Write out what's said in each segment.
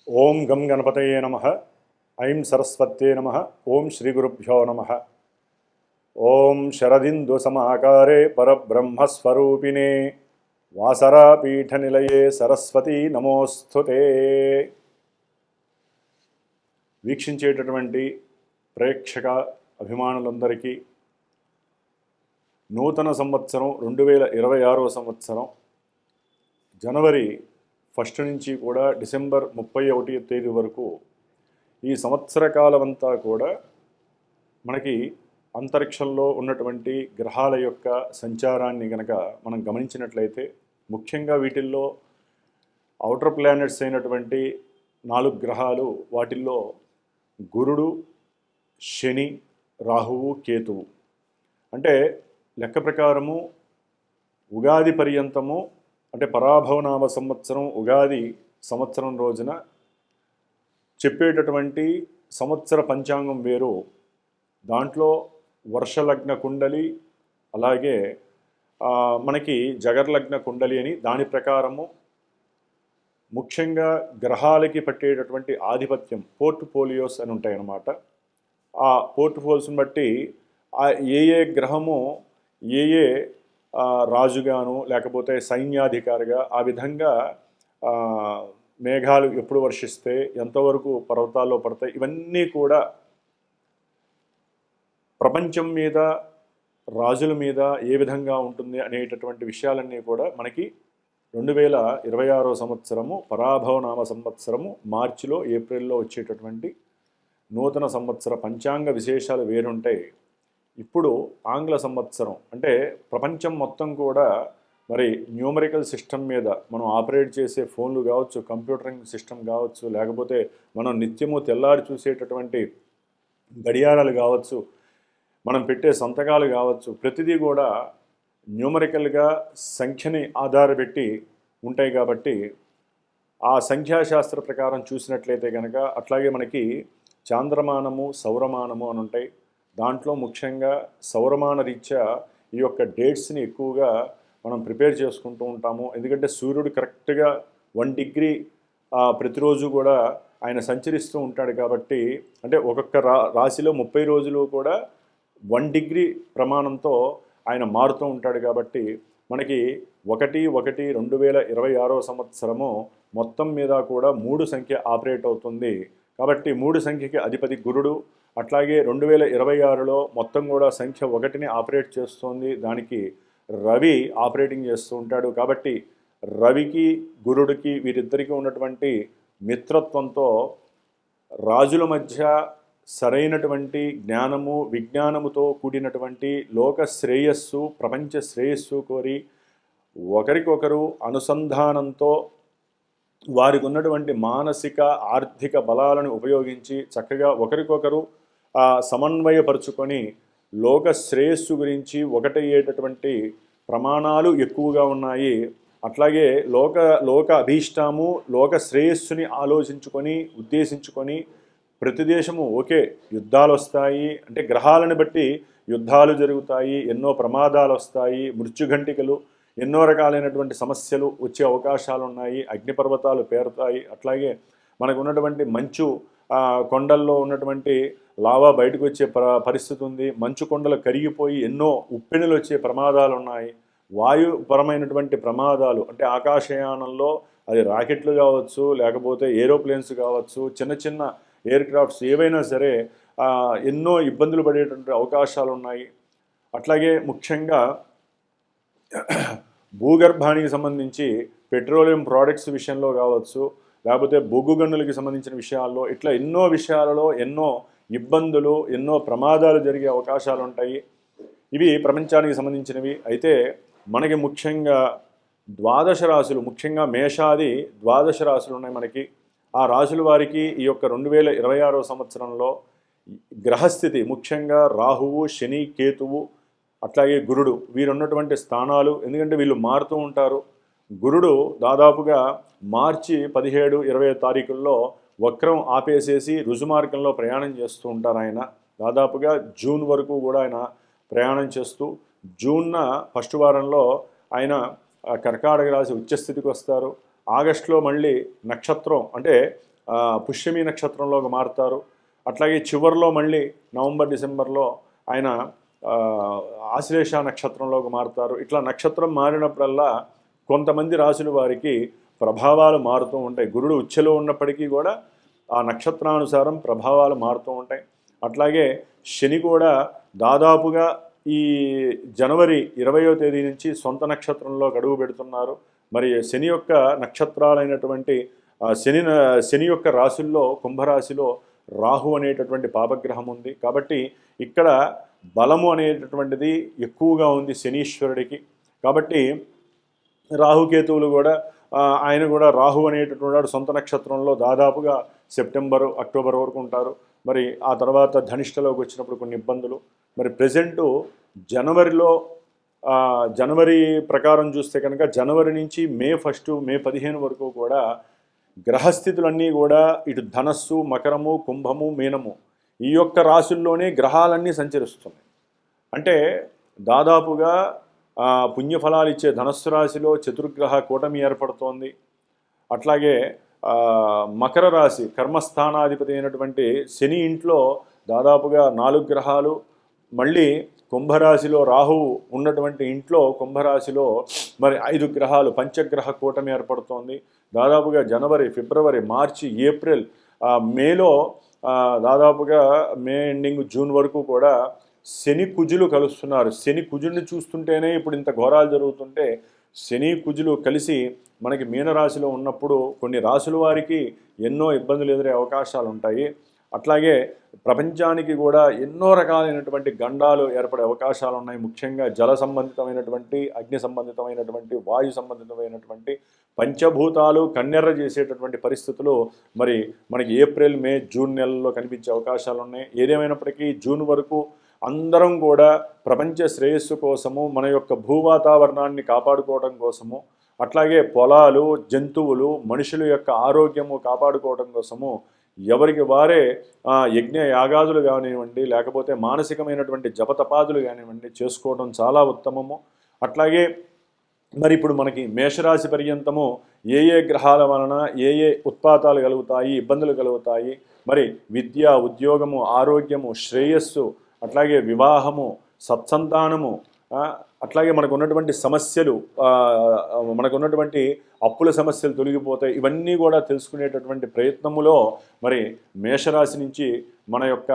ఓం గం గణపతయే నమః. ఐం సరస్వత్యే నమః. ఓం శ్రీ గురుభ్యో నమః. ఓం శరదిందు సమాకారే పరబ్రహ్మస్వరూపిణే వాసరాపీఠనిలయే సరస్వతీ నమోస్తుతే. వీక్షించేటటువంటి ప్రేక్షక అభిమానులందరికీ నూతన సంవత్సరం 2026వ సంవత్సరం జనవరి 1 నుంచి కూడా డిసెంబర్ 31వ తేదీ వరకు ఈ సంవత్సర కాలమంతా కూడా మనకి అంతరిక్షంలో ఉన్నటువంటి గ్రహాల యొక్క సంచారాన్ని గనక మనం గమనించినట్లయితే ముఖ్యంగా వీటిల్లో ఔటర్ ప్లానెట్స్ అయినటువంటి 4 గ్రహాలు, వాటిల్లో గురుడు, శని, రాహువు, కేతువు. అంటే లెక్క ప్రకారము ఉగాది పర్యంతము, అంటే పరాభవనామ సంవత్సరం ఉగాది సంవత్సరం రోజున చెప్పేటటువంటి సంవత్సర పంచాంగం వేరు. దాంట్లో వర్షలగ్న కుండలి, అలాగే మనకి జగర్లగ్న కుండలి అని దాని ప్రకారము ముఖ్యంగా గ్రహాలకి పట్టేటటువంటి ఆధిపత్యం పోర్ట్ఫోలియోస్ అని ఉంటాయి అన్నమాట. ఆ పోర్ట్ఫోలియోస్ని బట్టి ఏ గ్రహము ఏ రాజుగాను లేకపోతే సైన్యాధికారిగా ఆ విధంగా మేఘాలు ఎప్పుడు వర్షిస్తే ఎంతవరకు పర్వతాల్లో పడతాయి, ఇవన్నీ కూడా ప్రపంచం మీద రాజుల మీద ఏ విధంగా ఉంటుంది అనేటటువంటి విషయాలన్నీ కూడా మనకి 2026వ సంవత్సరము పరాభవనామ సంవత్సరము మార్చిలో ఏప్రిల్లో వచ్చేటటువంటి నూతన సంవత్సర పంచాంగ విశేషాలు వేరుంటాయి. ఇప్పుడు ఆంగ్ల సంవత్సరం అంటే ప్రపంచం మొత్తం కూడా మరి న్యూమరికల్ సిస్టమ్ మీద మనం ఆపరేట్ చేసే ఫోన్లు కావచ్చు, కంప్యూటరింగ్ సిస్టమ్ కావచ్చు, లేకపోతే మనం నిత్యము తెల్లారి చూసేటటువంటి గడియారాలు కావచ్చు, మనం పెట్టే సంతకాలు కావచ్చు, ప్రతిదీ కూడా న్యూమరికల్గా సంఖ్యని ఆధారపెట్టి ఉంటాయి. కాబట్టి ఆ సంఖ్యాశాస్త్ర ప్రకారం చూసినట్లయితే కనుక అట్లాగే మనకి చాంద్రమానము, సౌరమానము అని ఉంటాయి. దాంట్లో ముఖ్యంగా సౌరమాన రీత్యా ఈ యొక్క డేట్స్ని ఎక్కువగా మనం ప్రిపేర్ చేసుకుంటూ ఉంటాము. ఎందుకంటే సూర్యుడు కరెక్ట్గా 1 డిగ్రీ ప్రతిరోజు కూడా ఆయన సంచరిస్తూ ఉంటాడు. కాబట్టి అంటే ఒక్కొక్క రాశిలో 30 రోజులు కూడా 1 డిగ్రీ ప్రమాణంతో ఆయన మారుతూ ఉంటాడు. కాబట్టి మనకి 1/1/2026వ సంవత్సరము మొత్తం మీద కూడా 3 సంఖ్య ఆపరేట్ అవుతుంది. కాబట్టి 3 సంఖ్యకి అధిపతి గురుడు. అట్లాగే 2026లో మొత్తం కూడా సంఖ్య 1ని ఆపరేట్ చేస్తుంది. దానికి రవి ఆపరేటింగ్ చేస్తూ ఉంటాడు. కాబట్టి రవికి గురుడికి వీరిద్దరికీ ఉన్నటువంటి మిత్రత్వంతో రాజుల మధ్య సరైనటువంటి జ్ఞానము, విజ్ఞానముతో కూడినటువంటి లోక శ్రేయస్సు, ప్రపంచ శ్రేయస్సు కోరి ఒకరికొకరు అనుసంధానంతో వారికి ఉన్నటువంటి మానసిక ఆర్థిక బలాలను ఉపయోగించి చక్కగా ఒకరికొకరు సమన్వయపరుచుకొని లోక శ్రేయస్సు గురించి ఒకటయ్యేటటువంటి ప్రమాణాలు ఎక్కువగా ఉన్నాయి. అట్లాగే లోక అభీష్టము, లోక శ్రేయస్సుని ఆలోచించుకొని ఉద్దేశించుకొని ప్రతి దేశము ఓకే యుద్ధాలు వస్తాయి, అంటే గ్రహాలను బట్టి యుద్ధాలు జరుగుతాయి, ఎన్నో ప్రమాదాలు వస్తాయి, మృత్యుఘంటికలు, ఎన్నో రకాలైనటువంటి సమస్యలు వచ్చే అవకాశాలు ఉన్నాయి, అగ్నిపర్వతాలు పేరుతాయి. అట్లాగే మనకు ఉన్నటువంటి మంచు కొండల్లో ఉన్నటువంటి లావా బయటకు వచ్చే పరిస్థితి ఉంది. మంచు కొండలు కరిగిపోయి ఎన్నో ఉప్పెనులు వచ్చే ప్రమాదాలు ఉన్నాయి. వాయుపరమైనటువంటి ప్రమాదాలు అంటే ఆకాశయానంలో అది రాకెట్లు కావచ్చు, లేకపోతే ఏరోప్లేన్స్ కావచ్చు, చిన్న చిన్న ఎయిర్ క్రాఫ్ట్స్ ఏవైనా సరే ఎన్నో ఇబ్బందులు పడేటువంటి అవకాశాలు ఉన్నాయి. అట్లాగే ముఖ్యంగా భూగర్భానికి సంబంధించి పెట్రోలియం ప్రోడక్ట్స్ విషయంలో కావచ్చు, లేకపోతే బొగ్గు గనులకి సంబంధించిన విషయాల్లో ఇట్లా ఎన్నో విషయాలలో ఎన్నో ఇబ్బందులు, ఎన్నో ప్రమాదాలు జరిగే అవకాశాలు ఉంటాయి. ఇవి ప్రపంచానికి సంబంధించినవి. అయితే మనకి ముఖ్యంగా 12 రాశులు, ముఖ్యంగా మేషాది 12 రాశులు ఉన్నాయి మనకి. ఆ రాశుల వారికి ఈ యొక్క 2026వ సంవత్సరంలో గ్రహస్థితి ముఖ్యంగా రాహువు, శని, కేతువు, అట్లాగే గురుడు వీరున్నటువంటి స్థానాలు. ఎందుకంటే వీళ్ళు మారుతూ ఉంటారు. గురుడు దాదాపుగా మార్చి 17, 20 తారీఖుల్లో వక్రం ఆపేసేసి రుజుమార్గంలో ప్రయాణం చేస్తూ ఉంటారు. ఆయన దాదాపుగా జూన్ వరకు కూడా ఆయన ప్రయాణం చేస్తూ జూన్న ఫస్ట్ వారంలో ఆయన కర్కాటక రాశి ఉచ్చస్థితికి వస్తారు. ఆగస్టులో మళ్ళీ నక్షత్రం అంటే పుష్యమి నక్షత్రంలోకి మారుతారు. అట్లాగే చివరిలో మళ్ళీ నవంబర్ డిసెంబర్లో ఆయన ఆశ్లేష నక్షత్రంలోకి మారుతారు. ఇట్లా నక్షత్రం మారినప్పుడల్లా కొంతమంది రాశుల వారికి ప్రభావాలు మారుతూ ఉంటాయి. గురుడు ఉచ్ఛలో ఉన్నప్పటికీ కూడా ఆ నక్షత్రానుసారం ప్రభావాలు మారుతూ ఉంటాయి. అట్లాగే శని కూడా దాదాపుగా ఈ జనవరి 20వ తేదీ నుంచి సొంత నక్షత్రంలో గడువు పెడుతున్నారు. మరి శని యొక్క నక్షత్రాలైనటువంటి శని యొక్క రాశుల్లో కుంభరాశిలో రాహు అనేటటువంటి పాపగ్రహం ఉంది. కాబట్టి ఇక్కడ బలము అనేటటువంటిది ఎక్కువగా ఉంది శనీశ్వరుడికి. కాబట్టి రాహుకేతువులు కూడా ఆయన కూడా రాహు అనేటటువంటి సొంత నక్షత్రంలో దాదాపుగా సెప్టెంబరు అక్టోబర్ వరకు ఉంటారు. మరి ఆ తర్వాత ధనిష్టలోకి వచ్చినప్పుడు కొన్ని ఇబ్బందులు. మరి ప్రజెంటు జనవరి ప్రకారం చూస్తే కనుక జనవరి నుంచి మే 1 మే 15 వరకు కూడా గ్రహస్థితులన్నీ కూడా ఇటు ధనస్సు, మకరము, కుంభము, మీనము ఈ యొక్క రాశుల్లోనే గ్రహాలన్నీ సంచరిస్తున్నాయి. అంటే దాదాపుగా పుణ్యఫలాలు ఇచ్చే ధనస్సు రాశిలో చతుర్గ్రహ కూటమి ఏర్పడుతోంది. అట్లాగే మకర రాశి కర్మస్థానాధిపతి అయినటువంటి శని ఇంట్లో దాదాపుగా 4 గ్రహాలు, మళ్ళీ కుంభరాశిలో రాహువు ఉన్నటువంటి ఇంట్లో కుంభరాశిలో మరి 5 గ్రహాలు పంచగ్రహ కూటమి ఏర్పడుతోంది. దాదాపుగా జనవరి, ఫిబ్రవరి, మార్చి, ఏప్రిల్, మేలో దాదాపుగా మే ఎండింగ్ జూన్ వరకు కూడా శని కుజులు కలుస్తున్నారు. శని కుజుల్ని చూస్తుంటేనే ఇప్పుడు ఇంత ఘోరాలు జరుగుతుంటే శని కుజులు కలిసి మనకి మీనరాశిలో ఉన్నప్పుడు కొన్ని రాశుల వారికి ఎన్నో ఇబ్బందులు ఎదురే అవకాశాలు ఉంటాయి. అట్లాగే ప్రపంచానికి కూడా ఎన్నో రకాలైనటువంటి గండాలు ఏర్పడే అవకాశాలు ఉన్నాయి. ముఖ్యంగా జల సంబంధితమైనటువంటి, అగ్ని సంబంధితమైనటువంటి, వాయు సంబంధితమైనటువంటి పంచభూతాలు కన్నెర్ర చేసేటటువంటి పరిస్థితులు మరి మనకి ఏప్రిల్, మే, జూన్ నెలల్లో కనిపించే అవకాశాలు ఉన్నాయి. ఏదేమైనప్పటికీ జూన్ వరకు అందరం కూడా ప్రపంచ శ్రేయస్సు కోసము, మన యొక్క భూవాతావరణాన్ని కాపాడుకోవడం కోసము, అట్లాగే పొలాలు, జంతువులు, మనుషుల యొక్క ఆరోగ్యము కాపాడుకోవడం కోసము ఎవరికి వారే యజ్ఞ యాగాదులు కానివ్వండి, లేకపోతే మానసికమైనటువంటి జపతపాదులు కానివ్వండి చేసుకోవడం చాలా ఉత్తమము. అట్లాగే మరి ఇప్పుడు మనకి మేషరాశి పర్యంతము ఏ గ్రహాల వలన ఏ ఉత్పాతాలు కలుగుతాయి, ఇబ్బందులు కలుగుతాయి, మరి విద్య, ఉద్యోగము, ఆరోగ్యము, శ్రేయస్సు, అట్లాగే వివాహము, సత్సంతానము, అట్లాగే మనకు ఉన్నటువంటి సమస్యలు, మనకు ఉన్నటువంటి అప్పుల సమస్యలు తొలగిపోతాయి. ఇవన్నీ కూడా తెలుసుకునేటటువంటి ప్రయత్నములో మరి మేషరాశి నుంచి మన యొక్క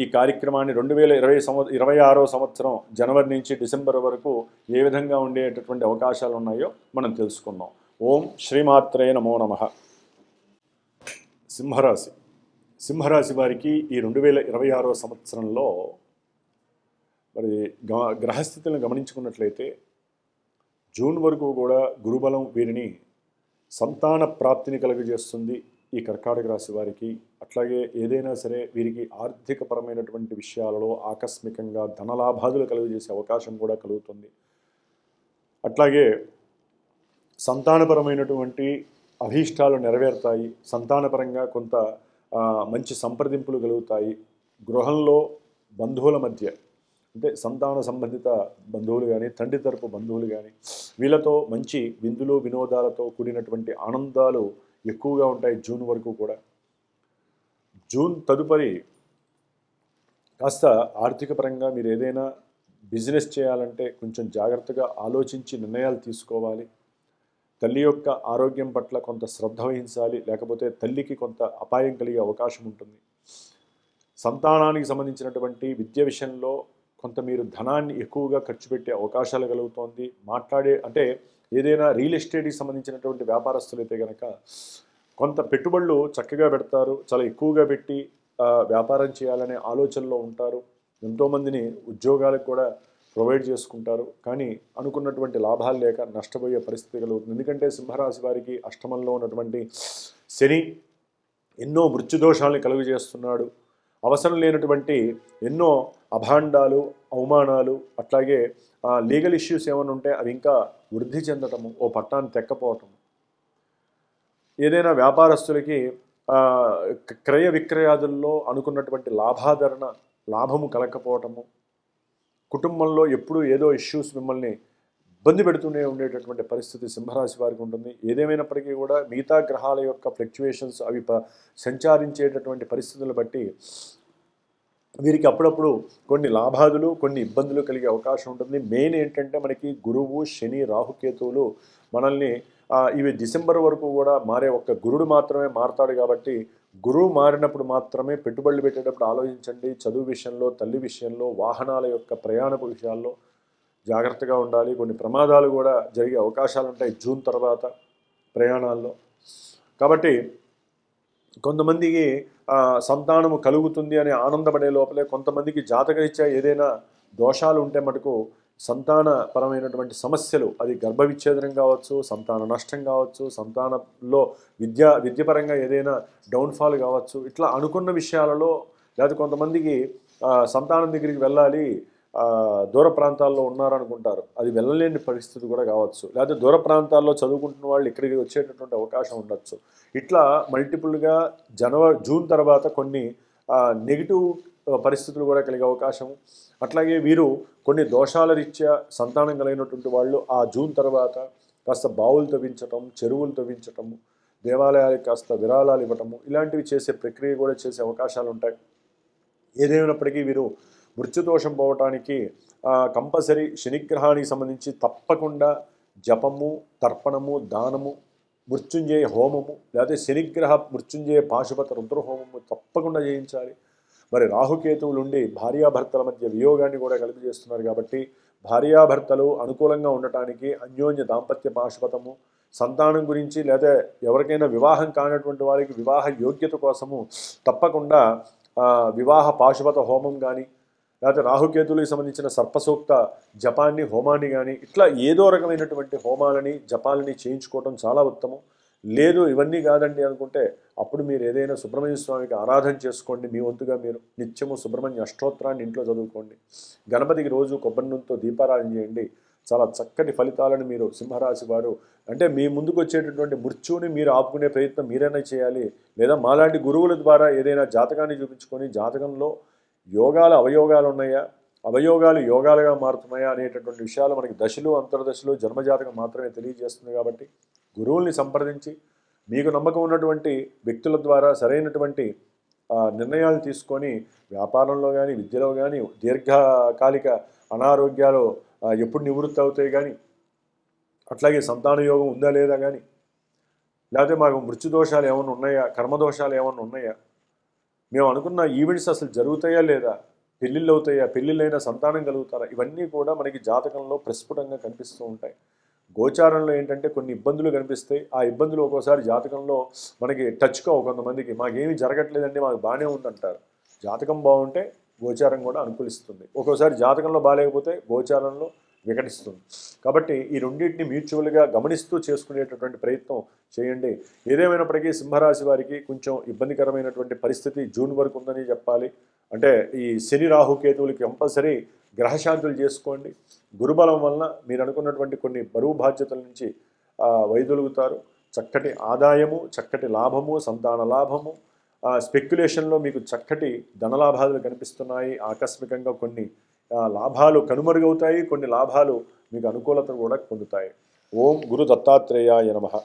ఈ కార్యక్రమాన్ని 2026వ సంవత్సరం జనవరి నుంచి డిసెంబర్ వరకు ఏ విధంగా ఉండేటటువంటి అవకాశాలు ఉన్నాయో మనం తెలుసుకుందాం. ఓం శ్రీమాత్రే నమో నమః. సింహరాశి వారికి ఈ 2026వ సంవత్సరంలో మరి గ్రహస్థితులను గమనించుకున్నట్లయితే జూన్ వరకు కూడా గురుబలం వీరిని సంతాన ప్రాప్తిని కలుగజేస్తుంది ఈ కర్కాటక రాశి వారికి. అట్లాగే ఏదైనా సరే వీరికి ఆర్థికపరమైనటువంటి విషయాలలో ఆకస్మికంగా ధనలాభాదులు కలుగజేసే అవకాశం కూడా కలుగుతుంది. అట్లాగే సంతానపరమైనటువంటి అభీష్టాలు నెరవేరుతాయి. సంతానపరంగా కొంత మంచి సంప్రదింపులు కలుగుతాయి. గృహంలో బంధువుల మధ్య, అంటే సంతాన సంబంధిత బంధువులు కానీ, తండ్రి తరపు బంధువులు కానీ, వీళ్ళతో మంచి విందులు వినోదాలతో కూడినటువంటి ఆనందాలు ఎక్కువగా ఉంటాయి జూన్ వరకు కూడా. జూన్ తదుపరి కాస్త ఆర్థిక పరంగా మీరు ఏదైనా బిజినెస్ చేయాలంటే కొంచెం జాగ్రత్తగా ఆలోచించి నిర్ణయాలు తీసుకోవాలి. తల్లి యొక్క ఆరోగ్యం పట్ల కొంత శ్రద్ధ వహించాలి, లేకపోతే తల్లికి కొంత అపాయం కలిగే అవకాశం ఉంటుంది. సంతానానికి సంబంధించినటువంటి విద్య విషయంలో కొంత మీరు ధనాన్ని ఎక్కువగా ఖర్చు పెట్టే అవకాశాలు కలుగుతోంది. అంటే ఏదైనా రియల్ ఎస్టేట్కి సంబంధించినటువంటి వ్యాపారస్తులు అయితే కనుక కొంత పెట్టుబడులు చక్కగా పెడతారు, చాలా ఎక్కువగా పెట్టి వ్యాపారం చేయాలనే ఆలోచనలో ఉంటారు. ఎంతోమందిని ఉద్యోగాలకు కూడా ప్రొవైడ్ చేసుకుంటారు. కానీ అనుకున్నటువంటి లాభాలు లేక నష్టపోయే పరిస్థితి కలుగుతుంది. ఎందుకంటే సింహరాశి వారికి అష్టమంలో ఉన్నటువంటి శని ఎన్నో మృత్యుదోషాలను కలుగజేస్తున్నాడు. అవసరం లేనటువంటి ఎన్నో అభాండాలు, అవమానాలు, అట్లాగే లీగల్ ఇష్యూస్ ఏమైనా ఉంటే అవి ఇంకా వృద్ధి చెందటము, ఓ పట్టాన్ని తెక్కపోవటం, ఏదైనా వ్యాపారస్తులకి క్రయ విక్రయాదుల్లో అనుకున్నటువంటి లాభము కలగకపోవటము, కుటుంబంలో ఎప్పుడూ ఏదో ఇష్యూస్ మిమ్మల్ని ఇబ్బంది పెడుతూనే ఉండేటటువంటి పరిస్థితి సింహరాశి వారికి ఉంటుంది. ఏదేమైనప్పటికీ కూడా మిగతా గ్రహాల యొక్క ఫ్లక్చువేషన్స్ అవి సంచారించేటటువంటి పరిస్థితులను బట్టి వీరికి అప్పుడప్పుడు కొన్ని లాభాదులు కొన్ని ఇబ్బందులు కలిగే అవకాశం ఉంటుంది. మెయిన్ ఏంటంటే మనకి గురువు, శని, రాహుకేతువులు మనల్ని ఇవి డిసెంబర్ వరకు కూడా మారే, ఒక్క గురుడు మాత్రమే మారతాడు. కాబట్టి గురువు మారినప్పుడు మాత్రమే పెట్టుబడులు పెట్టేటప్పుడు ఆలోచించండి. చదువు విషయంలో, తల్లి విషయంలో, వాహనాల యొక్క ప్రయాణపు విషయాల్లో జాగ్రత్తగా ఉండాలి. కొన్ని ప్రమాదాలు కూడా జరిగే అవకాశాలు ఉంటాయి జూన్ తర్వాత ప్రయాణాల్లో. కాబట్టి కొంతమందికి సంతానము కలుగుతుంది అని ఆనందపడే లోపలే కొంతమందికి జాతకరీత్యా ఏదైనా దోషాలు ఉంటే మటుకు సంతానపరమైనటువంటి సమస్యలు, అది గర్భ విచ్ఛేదనం కావచ్చు, సంతాన నష్టం కావచ్చు, సంతానంలో విద్యపరంగా ఏదైనా డౌన్ఫాల్ కావచ్చు, ఇట్లా అనుకున్న విషయాలలో లేదా కొంతమందికి సంతానం దగ్గరికి వెళ్ళాలి, దూర ప్రాంతాల్లో ఉన్నారనుకుంటారు, అది వెళ్ళలేని పరిస్థితి కూడా కావచ్చు. లేకపోతే దూర ప్రాంతాల్లో చదువుకుంటున్న వాళ్ళు ఇక్కడికి వచ్చేటటువంటి అవకాశం ఉండొచ్చు. ఇట్లా మల్టిపుల్గా జూన్ తర్వాత కొన్ని నెగిటివ్ పరిస్థితులు కూడా కలిగే అవకాశం. అట్లాగే వీరు కొన్ని దోషాల రీత్యా సంతానం కలిగినటువంటి వాళ్ళు జూన్ తర్వాత కాస్త బావులు తవ్వించటం, చెరువులు తవ్వించటము, దేవాలయాలకు కాస్త విరాళాలు ఇవ్వటము, ఇలాంటివి చేసే ప్రక్రియ కూడా చేసే అవకాశాలు ఉంటాయి. ఏదేమైనప్పటికీ వీరు మృత్యుదోషం పోవటానికి కంపల్సరీ శనిగ్రహానికి సంబంధించి తప్పకుండా జపము, తర్పణము, దానము, మృత్యుంజయ హోమము, లేకపోతే శనిగ్రహ మృత్యుంజయ పాశుపత రుద్రహోమము తప్పకుండా చేయించాలి. మరి రాహుకేతువులు ఉండి భార్యాభర్తల మధ్య వియోగాన్ని కూడా కలిపి చేస్తున్నారు. కాబట్టి భార్యాభర్తలు అనుకూలంగా ఉండటానికి అన్యోన్య దాంపత్య పాశుపతము, సంతానం గురించి లేదా ఎవరికైనా వివాహం కానటువంటి వారికి వివాహ యోగ్యత కోసము తప్పకుండా వివాహ పాశుపత హోమం కానీ, లేకపోతే రాహుకేతువులకు సంబంధించిన సర్పసూక్త జపాన్ని, హోమాన్ని కానీ, ఇట్లా ఏదో రకమైనటువంటి హోమాలని, జపాలని చేయించుకోవడం చాలా ఉత్తమం. లేదు ఇవన్నీ కాదండి అనుకుంటే అప్పుడు మీరు ఏదైనా సుబ్రహ్మణ్య స్వామికి ఆరాధన చేసుకోండి. మీ వంతుగా మీరు నిత్యము సుబ్రహ్మణ్య అష్టోత్తరాన్ని ఇంట్లో చదువుకోండి. గణపతికి రోజు కొబ్బరి నూనెతో దీపారాధన చేయండి. చాలా చక్కటి ఫలితాలను మీరు సింహరాశి వారు, అంటే మీ ముందుకు వచ్చేటటువంటి మృత్యువుని మీరు ఆపుకునే ప్రయత్నం మీరైనా చేయాలి. లేదా మాలాంటి గురువుల ద్వారా ఏదైనా జాతకాన్ని చూపించుకొని జాతకంలో యోగాలు అవయోగాలు ఉన్నాయా, అవయోగాలు యోగాలుగా మారుతున్నాయా అనేటటువంటి విషయాలు మనకి దశలు, అంతర్దశలు, జన్మజాతకం మాత్రమే తెలియజేస్తుంది. కాబట్టి గురువుల్ని సంప్రదించి మీకు నమ్మకం ఉన్నటువంటి వ్యక్తుల ద్వారా సరైనటువంటి నిర్ణయాలు తీసుకొని వ్యాపారంలో కానీ, విద్యలో కానీ, దీర్ఘకాలిక అనారోగ్యాలు ఎప్పుడు నివృత్తి అవుతాయి కానీ, అట్లాగే సంతాన యోగం ఉందా లేదా కానీ, లేకపోతే మాకు మృత్యుదోషాలు ఏమైనా ఉన్నాయా, కర్మదోషాలు ఏమైనా ఉన్నాయా, మేము అనుకున్న ఈవెంట్స్ అసలు జరుగుతాయా లేదా, పెళ్ళిళ్ళు అవుతాయా, పెళ్ళిళ్ళైనా సంతానం కలుగుతారా, ఇవన్నీ కూడా మనకి జాతకంలో ప్రస్ఫుటంగా కనిపిస్తూ ఉంటాయి. గోచారంలో ఏంటంటే కొన్ని ఇబ్బందులు కనిపిస్తాయి. ఆ ఇబ్బందులు ఒక్కోసారి జాతకంలో మనకి టచ్ కావు. కొంతమందికి మాకేమీ జరగట్లేదండి, మాకు బాగానే ఉందంటారు. జాతకం బాగుంటే గోచారం కూడా అనుకూలిస్తుంది. ఒక్కోసారి జాతకంలో బాగాలేకపోతే గోచారంలో వికటిస్తుంది. కాబట్టి ఈ రెండింటిని మ్యూచువల్గా గమనిస్తూ చేసుకునేటటువంటి ప్రయత్నం చేయండి. ఏదేమైనప్పటికీ సింహరాశి వారికి కొంచెం ఇబ్బందికరమైనటువంటి పరిస్థితి జూన్ వరకు ఉందని చెప్పాలి. అంటే ఈ శని రాహుకేతువులకి కంపల్సరీ గ్రహశాంతులు చేసుకోండి. గురుబలం వలన మీరు అనుకున్నటువంటి కొన్ని బరువు బాధ్యతల నుంచి వైదొలుగుతారు. చక్కటి ఆదాయము, చక్కటి లాభము, సంతాన లాభము, స్పెక్యులేషన్లో మీకు చక్కటి ధనలాభాలు కనిపిస్తున్నాయి. ఆకస్మికంగా కొన్ని లాభాలు కనుమరుగవుతాయి, కొన్ని లాభాలు మీకు అనుకూలతను కూడా పొందుతాయి. ఓం గురు దత్తాత్రేయాయ నమః.